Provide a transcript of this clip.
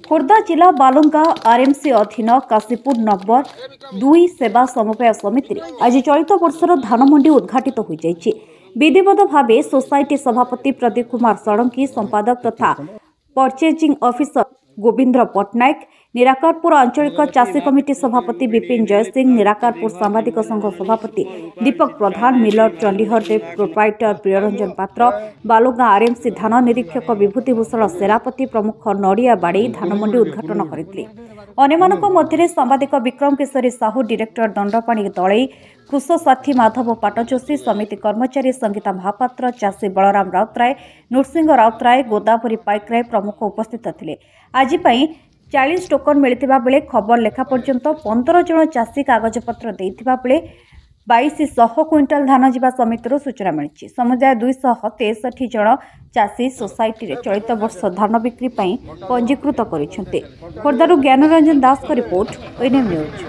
खोर्धा जिला बालुंगा आरएमसी अधीन काशीपुर नंबर 2 सेवा समवाय समिति आज चलित वर्षर धान मंडी उद्घाटित हो जाइए। विधिवत भाव सोसाइटी सभापति प्रदीप कुमार षडंगी, संपादक तथा परचेजिंग ऑफिसर गोविंद्र पट्टनायक, निराकारपुर आंचलिक चाषी कमिटी सभापति विपिन जयसिंह, निराकारपुर सांबादिक संघ सभापति दीपक प्रधान, मिलर चंडीहर देव प्रोप्राइटर प्रियरंजन पात्र, बालुगा आरएमसी धान निरीक्षक विभूतिभूषण सेनापति प्रमुख नड़िया बाड़ी धान मंडी उद्घाटन करते। अन्यमानक मध्य सांबादिक विक्रम केशरी साहू, डायरेक्टर दंडपाणी दलई, कृष साथी माधव पाटजोशी, समिति कर्मचारी संगीता महापात्र, चाषी बलराम राउतराय, नृसिंह राउतराय, गोदावरी पाइकराय प्रमुख उपस्थित थे। आज 40 टोकन मिलता बेले खबर लेखा पर्यंत 15 जन चाषी कागजपत्र देता बेले 2200 क्विंटाल धान जीवा समितिर सूचना मिली। समुदाय 263 जन चाषी सोसाइटी रे चलित वर्ष धान बिक्री पंजीकृत कर। खोर्धारू ज्ञानरंजन दास का रिपोर्ट, ओएनएम न्यूज।